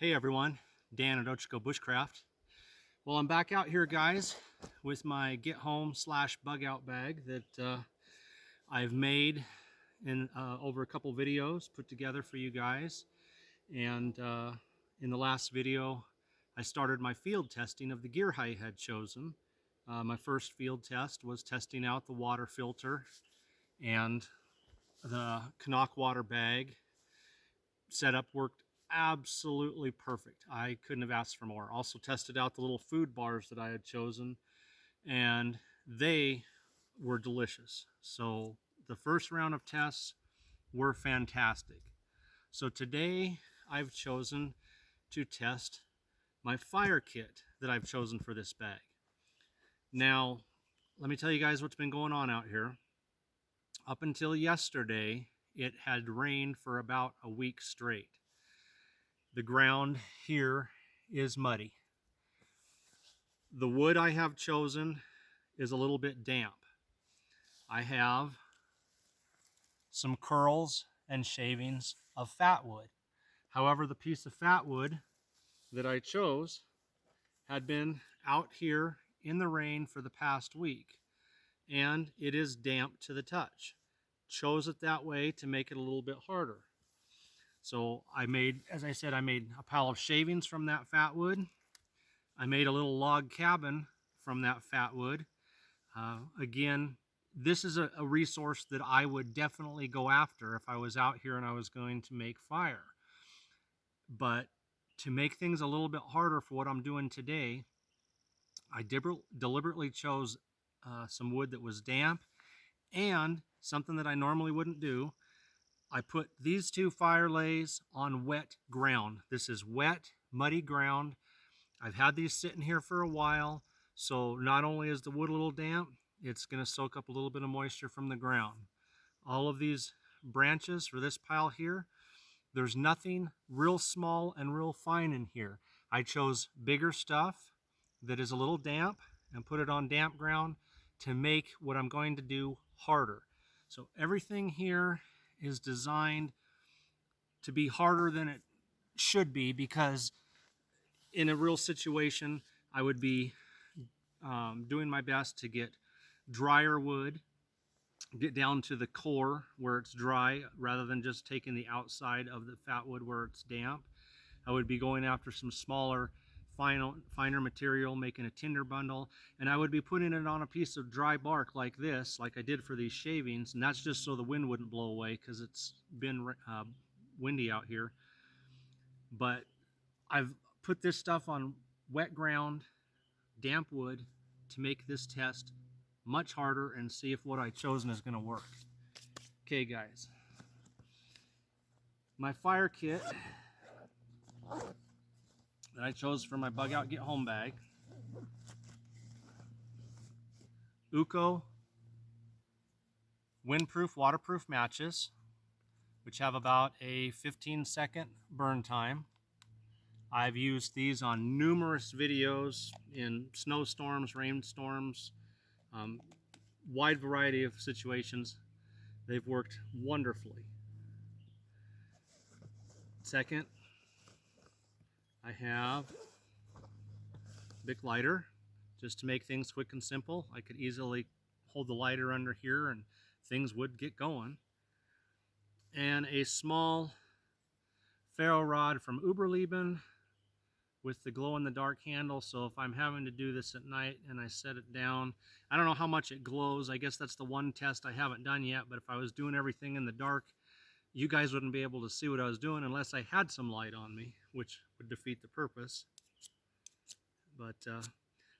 Hey everyone, Dan at Ochiko Bushcraft. Well, I'm back out here, guys, with my get home / bug out bag that I've made in over a couple videos put together for you guys. And in the last video, I started my field testing of the gear I had chosen. My first field test was testing out the water filter and the Canuck water bag setup worked absolutely perfect. I couldn't have asked for more. Also tested out the little food bars that I had chosen, and they were delicious. So the first round of tests were fantastic. So today I've chosen to test my fire kit that I've chosen for this bag. Now, let me tell you guys what's been going on out here. Up until yesterday, it had rained for about a week straight. The ground here is muddy. The wood I have chosen is a little bit damp. I have some curls and shavings of fat wood. However, the piece of fat wood that I chose had been out here in the rain for the past week, and it is damp to the touch. Chose it that way to make it a little bit harder. So I made, as I said, I made a pile of shavings from that fat wood. I made a little log cabin from that fat wood. Again, this is a resource that I would definitely go after if I was out here and I was going to make fire. But to make things a little bit harder for what I'm doing today, I deliberately chose some wood that was damp, and something that I normally wouldn't do, I put these two fire lays on wet ground. This is wet, muddy ground. I've had these sitting here for a while, so not only is the wood a little damp, it's going to soak up a little bit of moisture from the ground. All of these branches for this pile here, there's nothing real small and real fine in here. I chose bigger stuff that is a little damp and put it on damp ground to make what I'm going to do harder. So everything here is designed to be harder than it should be, because in a real situation, I would be doing my best to get drier wood, get down to the core where it's dry, rather than just taking the outside of the fat wood where it's damp. I would be going after some smaller, finer material, making a tinder bundle, and I would be putting it on a piece of dry bark like this, like I did for these shavings, and that's just so the wind wouldn't blow away, because it's been windy out here. But I've put this stuff on wet ground, damp wood, to make this test much harder and see if what I've chosen is going to work. Okay, guys. My fire kit that I chose for my bug out get home bag. Bugout windproof, waterproof matches, which have about a 15-second burn time. I've used these on numerous videos in snowstorms, rainstorms, wide variety of situations. They've worked wonderfully. Second, I have a Bic lighter, just to make things quick and simple. I could easily hold the lighter under here and things would get going. And a small ferro rod from Uberleben with the glow-in-the-dark handle, so if I'm having to do this at night and I set it down, I don't know how much it glows. I guess that's the one test I haven't done yet, but if I was doing everything in the dark, you guys wouldn't be able to see what I was doing unless I had some light on me, which would defeat the purpose. But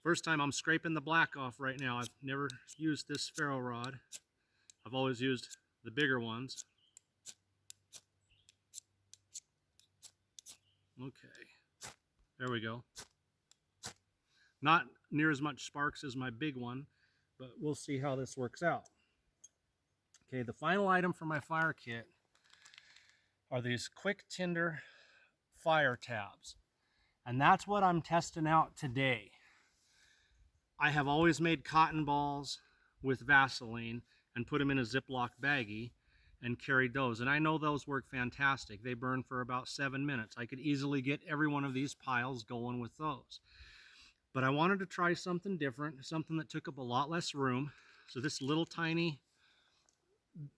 first time I'm scraping the black off right now. I've never used this ferro rod. I've always used the bigger ones. Okay, there we go. Not near as much sparks as my big one, but we'll see how this works out. Okay, the final item for my fire kit are these quick tinder fire tabs. And that's what I'm testing out today. I have always made cotton balls with Vaseline and put them in a Ziploc baggie. and carried those. And I know those work fantastic. They burn for about 7 minutes. I could easily get every one of these piles going with those. But I wanted to try something different, something that took up a lot less room. So this little tiny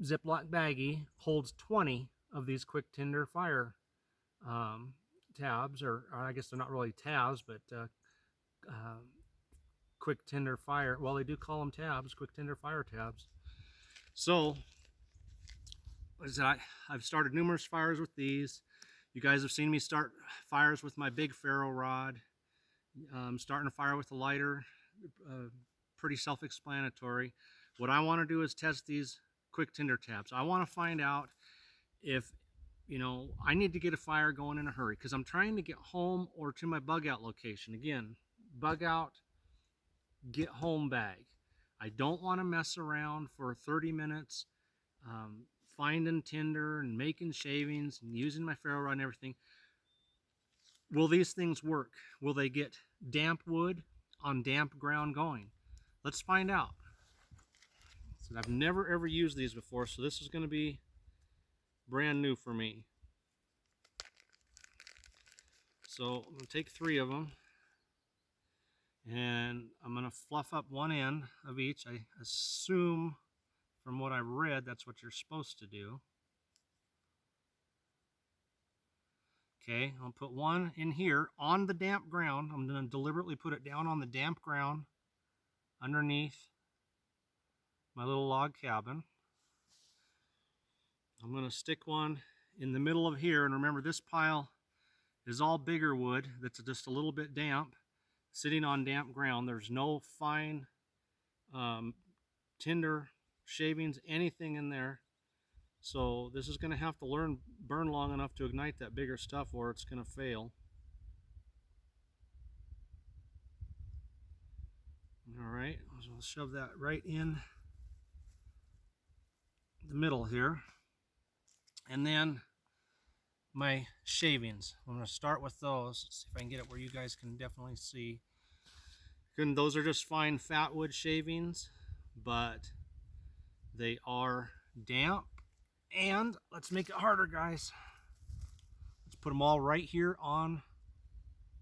Ziploc baggie holds 20 of these quick tinder fire tabs, or I guess they're not really tabs, but quick tinder fire. Well, they do call them tabs, quick tinder fire tabs. So I've started numerous fires with these. You guys have seen me start fires with my big ferro rod. Starting a fire with a lighter, pretty self-explanatory. What I want to do is test these quick tinder tabs. I want to find out if, you know, I need to get a fire going in a hurry because I'm trying to get home or to my bug out location. Again, bug out, get home bag. I don't want to mess around for 30 minutes finding tinder and making shavings and using my ferro rod and everything. Will these things work? Will they get damp wood on damp ground going? Let's find out. So I've never ever used these before, so this is going to be brand new for me. So I'm going to take 3 of them and I'm going to fluff up one end of each. I assume from what I read that's what you're supposed to do. Okay, I'll put one in here on the damp ground. I'm going to deliberately put it down on the damp ground underneath my little log cabin. I'm going to stick one in the middle of here, and remember this pile is all bigger wood that's just a little bit damp, sitting on damp ground. There's no fine tinder, shavings, anything in there. So this is going to have to burn long enough to ignite that bigger stuff or it's going to fail. All right, so I'll shove that right in the middle here. And then my shavings. I'm going to start with those. Let's see if I can get it where you guys can definitely see. And those are just fine fat wood shavings, but they are damp. And let's make it harder, guys. Let's put them all right here on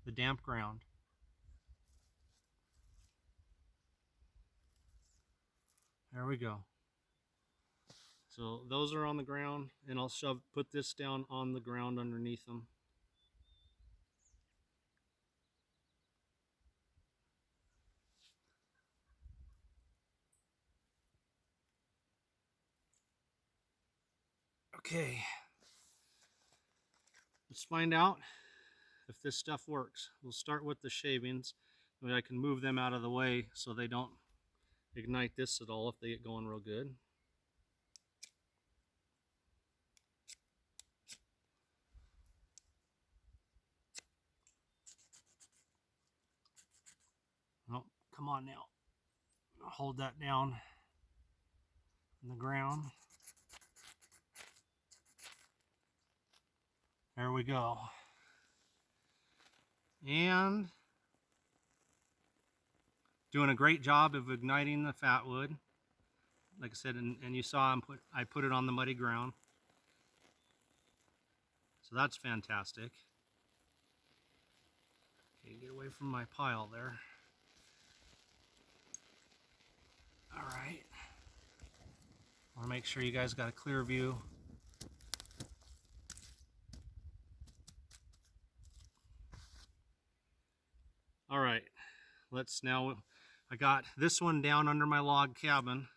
the damp ground. There we go. So those are on the ground, and I'll put this down on the ground underneath them. Okay, let's find out if this stuff works. We'll start with the shavings. I mean, I can move them out of the way so they don't ignite this at all if they get going real good. Oh, come on now. I'll hold that down on the ground. There we go. And doing a great job of igniting the fat wood. Like I said, and you saw I put it on the muddy ground. So that's fantastic. Okay, get away from my pile there. All right. I want to make sure you guys got a clear view. All right, I got this one down under my log cabin.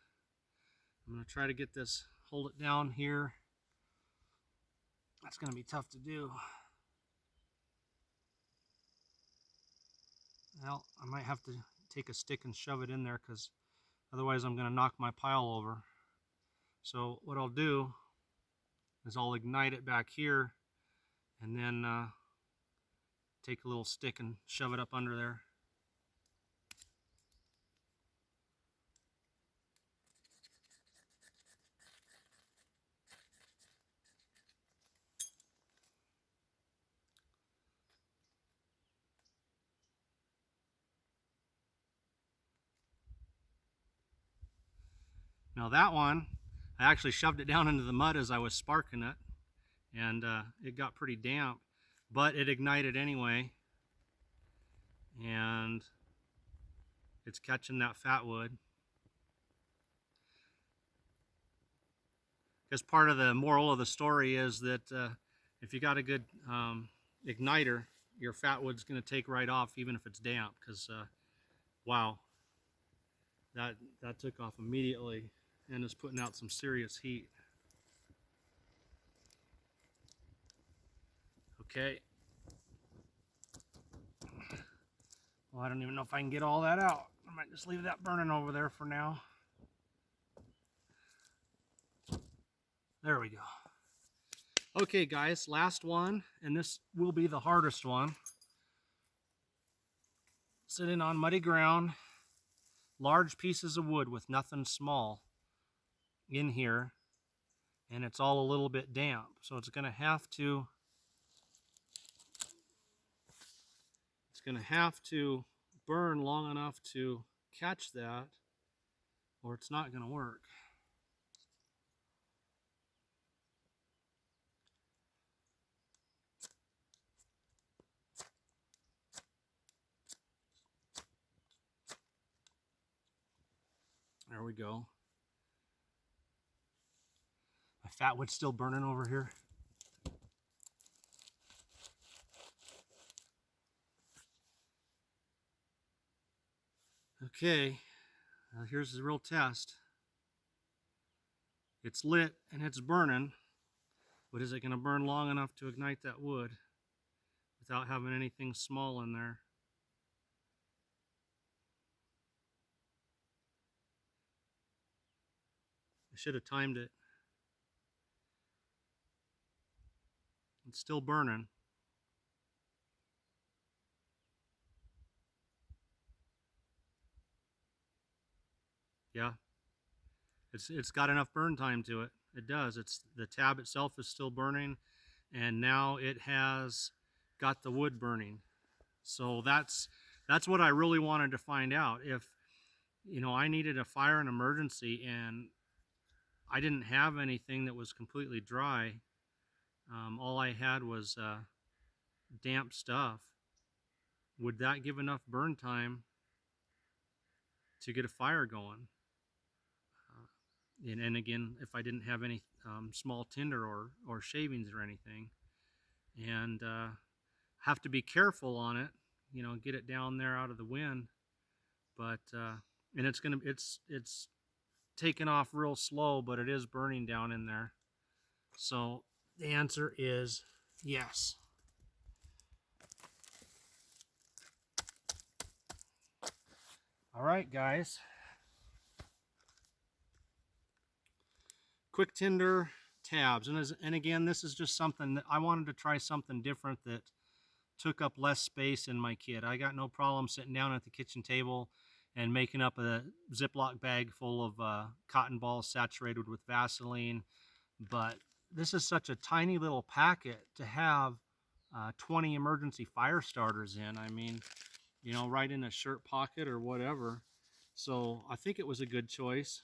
I'm going to try to get this, hold it down here. That's going to be tough to do. Well, I might have to take a stick and shove it in there because otherwise I'm going to knock my pile over. So what I'll do is I'll ignite it back here and then take a little stick and shove it up under there. Now that one, I actually shoved it down into the mud as I was sparking it, and it got pretty damp, but it ignited anyway, and it's catching that fat wood. Because part of the moral of the story is that if you got a good igniter, your fat wood's going to take right off even if it's damp, because wow, that took off immediately and is putting out some serious heat. Okay. Well, I don't even know if I can get all that out. I might just leave that burning over there for now. There we go. Okay guys, last one, and this will be the hardest one. Sitting on muddy ground, large pieces of wood with nothing small in here, and it's all a little bit damp. So it's gonna have to burn long enough to catch that, or it's not gonna work. There we go. My fat wood's still burning over here. Okay, now here's the real test. It's lit and it's burning, but is it going to burn long enough to ignite that wood without having anything small in there? I should have timed it. It's still burning. Yeah, it's got enough burn time to it. It does. It's the tab itself is still burning, and now it has got the wood burning. So that's what I really wanted to find out. If I needed a fire in emergency and I didn't have anything that was completely dry, all I had was damp stuff, would that give enough burn time to get a fire going? And again, if I didn't have any small tinder or shavings or anything, and have to be careful on it, get it down there out of the wind, but and it's taking off real slow, but it is burning down in there. So the answer is yes. All right, guys. Quick tinder tabs, and again, this is just something that I wanted to try, something different that took up less space in my kit. I got no problem sitting down at the kitchen table and making up a Ziploc bag full of cotton balls saturated with Vaseline, but this is such a tiny little packet to have 20 emergency fire starters in. I mean, right in a shirt pocket or whatever. So I think it was a good choice.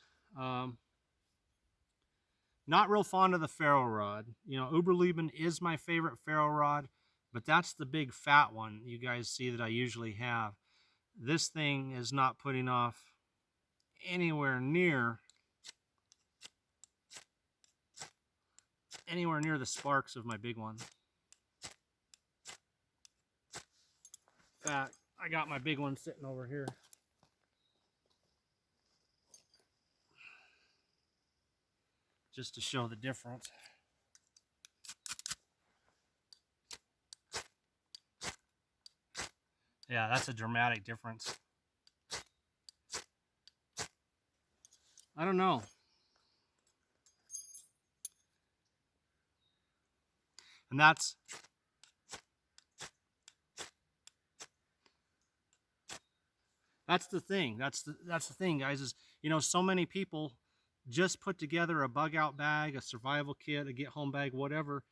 Not real fond of the ferro rod. Uberleben is my favorite ferro rod, but that's the big fat one you guys see that I usually have. This thing is not putting off anywhere near the sparks of my big one. In fact, I got my big one sitting over here. Just to show the difference. Yeah, that's a dramatic difference. I don't know. And that's the thing. That's the thing, guys, is so many people just put together a bug out bag, a survival kit, a get home bag, whatever,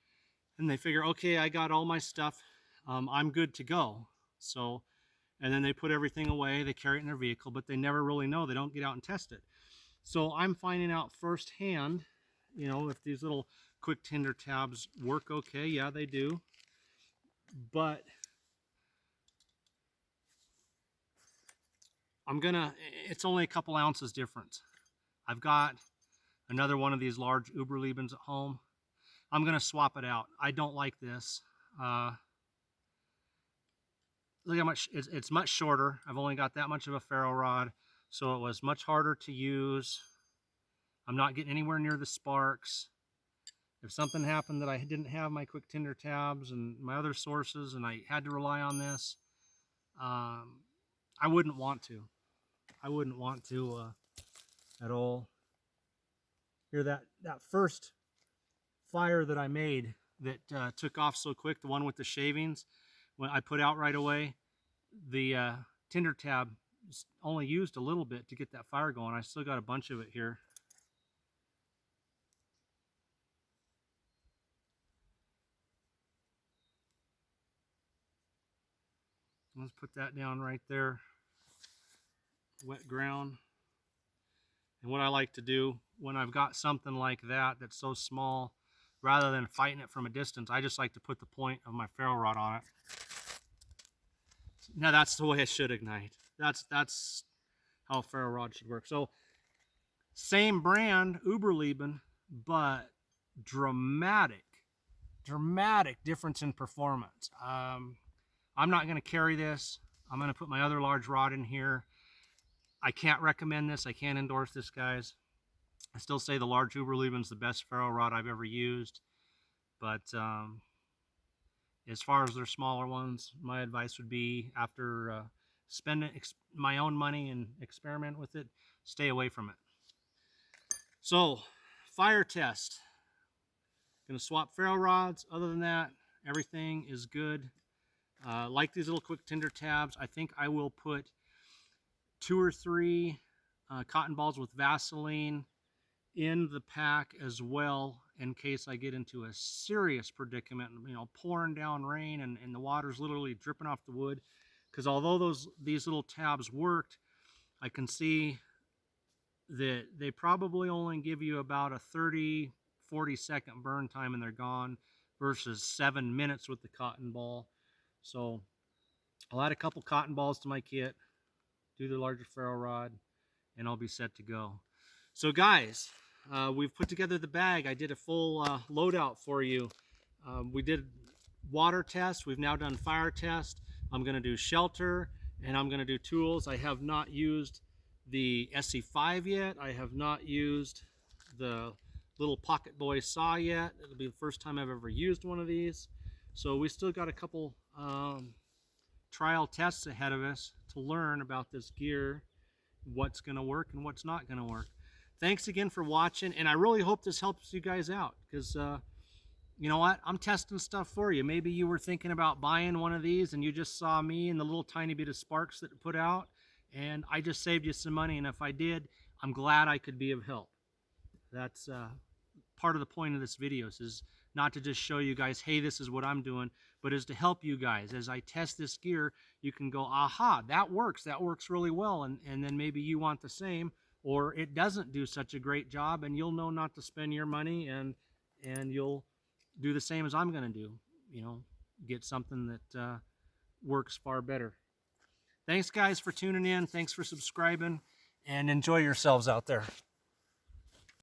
and they figure, okay, I got all my stuff, I'm good to go. So, and then they put everything away, they carry it in their vehicle, but they never really know. They don't get out and test it. So I'm finding out firsthand you know, if these little quick tinder tabs work okay. Yeah, they do. But it's only a couple ounces difference. I've got another one of these large Uberlebens at home. I'm gonna swap it out. I don't like this. Look how much, it's much shorter. I've only got that much of a ferro rod, so it was much harder to use. I'm not getting anywhere near the sparks. If something happened that I didn't have my quick tinder tabs and my other sources and I had to rely on this, I wouldn't want to. I wouldn't want to at all. Here, that first fire that I made that took off so quick, the one with the shavings, when I put out right away, the tinder tab only used a little bit to get that fire going. I still got a bunch of it here. Let's put that down right there. Wet ground. And what I like to do when I've got something like that that's so small, rather than fighting it from a distance, I just like to put the point of my ferro rod on it. Now that's the way it should ignite. That's how a ferro rod should work. So same brand, Uberleben, but dramatic difference in performance. I'm not going to carry this. I'm going to put my other large rod in here. I can't recommend this. I can't endorse this, guys. I still say the large Uberleben's the best ferro rod I've ever used. But as far as their smaller ones, my advice would be, after spending my own money and experiment with it, stay away from it. So, fire test. Gonna swap ferro rods. Other than that, everything is good. Like these little quick tinder tabs, I think I will put 2 or 3 cotton balls with Vaseline in the pack as well, in case I get into a serious predicament, you know, pouring down rain and the water's literally dripping off the wood. Because although these little tabs worked, I can see that they probably only give you about a 30-40 second burn time and they're gone, versus 7 minutes with the cotton ball. So I'll add a couple cotton balls to my kit, do the larger ferro rod, and I'll be set to go. So guys, we've put together the bag. I did a full loadout for you. We did water test. We've now done fire test. I'm going to do shelter, and I'm going to do tools. I have not used the SE5 yet. I have not used the little Pocket Boy saw yet. It'll be the first time I've ever used one of these. So we still got a couple trial tests ahead of us to learn about this gear, what's going to work and what's not going to work. Thanks again for watching, and I really hope this helps you guys out, because you know what, I'm testing stuff for you. Maybe you were thinking about buying one of these and you just saw me and the little tiny bit of sparks that it put out, and I just saved you some money. And if I did, I'm glad I could be of help. That's part of the point of this video, is not to just show you guys, hey, this is what I'm doing, but is to help you guys. As I test this gear, you can go, aha, that works really well, and then maybe you want the same, or it doesn't do such a great job, and you'll know not to spend your money, and you'll do the same as I'm going to do, you know, get something that works far better. Thanks guys for tuning in, thanks for subscribing, and enjoy yourselves out there.